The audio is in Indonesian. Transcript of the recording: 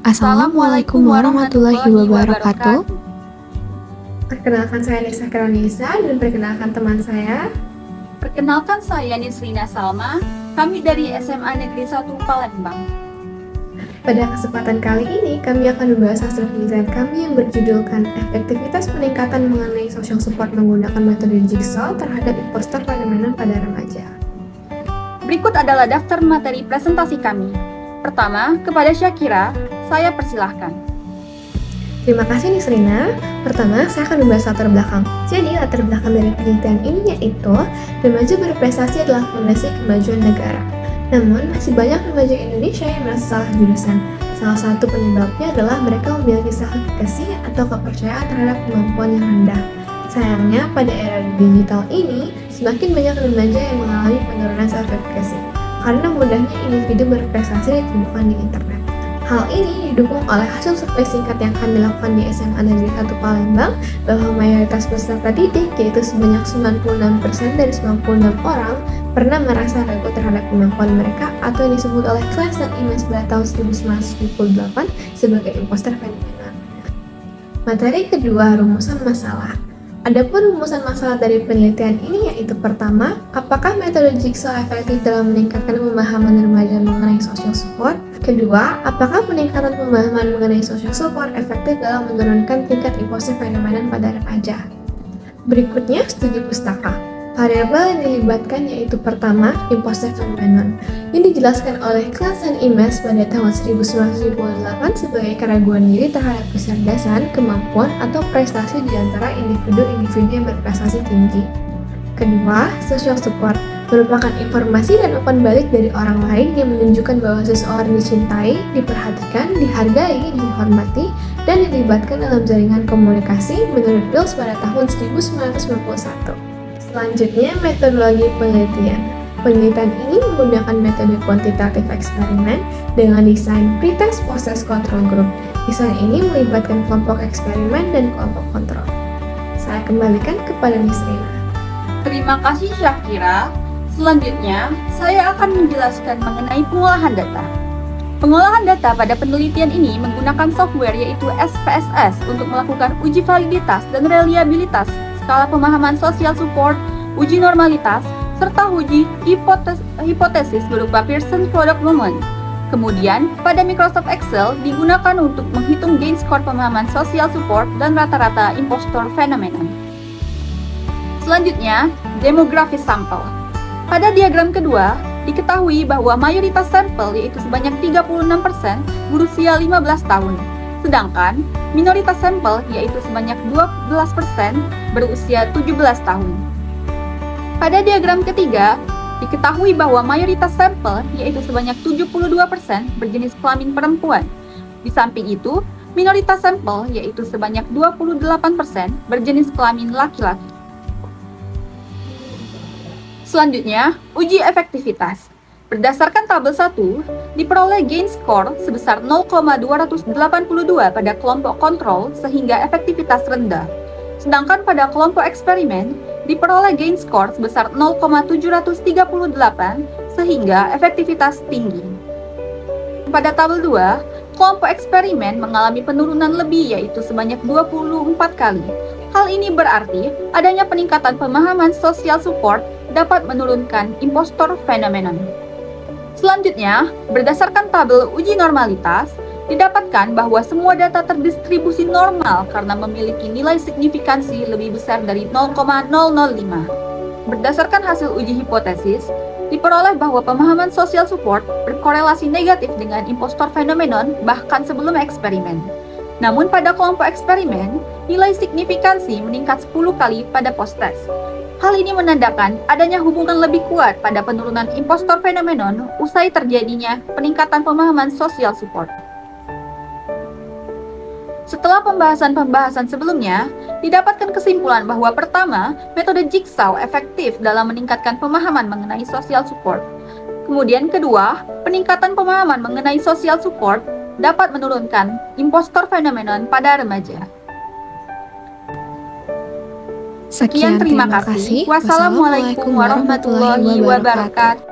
Assalamualaikum warahmatullahi wabarakatuh. Perkenalkan saya Nisa Kironisa dan perkenalkan teman saya. Perkenalkan saya Nisrina Salma, kami dari SMA Negeri 1 Palembang. Pada kesempatan kali ini, kami akan membahas hasil penelitian kami yang berjudulkan Efektivitas Peningkatan Mengenai Social Support Menggunakan Metode Jigsaw Terhadap Imposter Fenomena pada Remaja. Berikut adalah daftar materi presentasi kami. Pertama, kepada Syakira, saya persilahkan. Terima kasih Nisrina. Pertama, saya akan membahas latar belakang. Jadi, latar belakang dari penelitian ini yaitu remaja berprestasi adalah fondasi kemajuan negara. Namun, masih banyak remaja Indonesia yang merasa salah jurusan. Salah satu penyebabnya adalah mereka memiliki self-efficacy atau kepercayaan terhadap kemampuan yang rendah. Sayangnya, pada era digital ini, semakin banyak remaja yang mengalami penurunan self-efficacy karena mudahnya individu berprestasi ditemukan di internet. Hal ini didukung oleh hasil survei singkat yang kami lakukan di SMA Negeri 1 Palembang bahwa mayoritas peserta didik, yaitu sebanyak 96% dari 96 orang, pernah merasa ragu terhadap kemampuan mereka atau yang disebut oleh Claes dan Imes pada tahun 1978 sebagai imposter fenomena. Materi kedua, rumusan masalah. Adapun rumusan masalah dari penelitian ini yaitu pertama, apakah metode Jigsaw efektif dalam meningkatkan pemahaman remaja mengenai social support? Kedua, apakah peningkatan pemahaman mengenai social support efektif dalam menurunkan tingkat imposter fenomena pada remaja? Berikutnya, studi pustaka. Variabel yang dilibatkan yaitu pertama, imposter phenomenon, yang dijelaskan oleh Claes dan Imes pada tahun 1978 sebagai keraguan diri terhadap kecerdasan, kemampuan, atau prestasi di antara individu-individu yang berprestasi tinggi. Kedua, social support, merupakan informasi dan umpan balik dari orang lain yang menunjukkan bahwa seseorang dicintai, diperhatikan, dihargai, dihormati, dan dilibatkan dalam jaringan komunikasi menurut Bills pada tahun 1991. Selanjutnya, metodologi penelitian. Penelitian ini menggunakan metode kuantitatif eksperimen dengan desain pretest process control group. Desain ini melibatkan kelompok eksperimen dan kelompok kontrol. Saya kembalikan kepada Nisrina. Terima kasih Syakira. Selanjutnya, saya akan menjelaskan mengenai pengolahan data. Pengolahan data pada penelitian ini menggunakan software yaitu SPSS untuk melakukan uji validitas dan reliabilitas skala pemahaman social support, uji normalitas, serta uji hipotesis berupa Pearson Product Moment. Kemudian, pada Microsoft Excel digunakan untuk menghitung gain score pemahaman social support dan rata-rata impostor phenomenon. Selanjutnya, demografis sampel. Pada diagram kedua, diketahui bahwa mayoritas sampel yaitu sebanyak 36% berusia 15 tahun. Sedangkan minoritas sampel yaitu sebanyak 12% berusia 17 tahun. Pada diagram ketiga, diketahui bahwa mayoritas sampel yaitu sebanyak 72% berjenis kelamin perempuan. Di samping itu, minoritas sampel yaitu sebanyak 28% berjenis kelamin laki-laki. Selanjutnya, uji efektivitas. Berdasarkan tabel 1, diperoleh gain score sebesar 0,282 pada kelompok kontrol sehingga efektivitas rendah. Sedangkan pada kelompok eksperimen, diperoleh gain score sebesar 0,738 sehingga efektivitas tinggi. Pada tabel 2, kelompok eksperimen mengalami penurunan lebih yaitu sebanyak 24 kali. Hal ini berarti adanya peningkatan pemahaman social support dapat menurunkan impostor phenomenon. Selanjutnya, berdasarkan tabel uji normalitas, didapatkan bahwa semua data terdistribusi normal karena memiliki nilai signifikansi lebih besar dari 0,005. Berdasarkan hasil uji hipotesis, diperoleh bahwa pemahaman social support berkorelasi negatif dengan impostor phenomenon bahkan sebelum eksperimen. Namun pada kelompok eksperimen, nilai signifikansi meningkat 10 kali pada post-test. Hal ini menandakan adanya hubungan lebih kuat pada penurunan impostor phenomenon usai terjadinya peningkatan pemahaman social support. Setelah pembahasan-pembahasan sebelumnya, didapatkan kesimpulan bahwa pertama, metode Jigsaw efektif dalam meningkatkan pemahaman mengenai social support. Kemudian kedua, peningkatan pemahaman mengenai social support dapat menurunkan impostor phenomenon pada remaja. Sekian, terima kasih. Wassalamualaikum warahmatullahi wabarakatuh.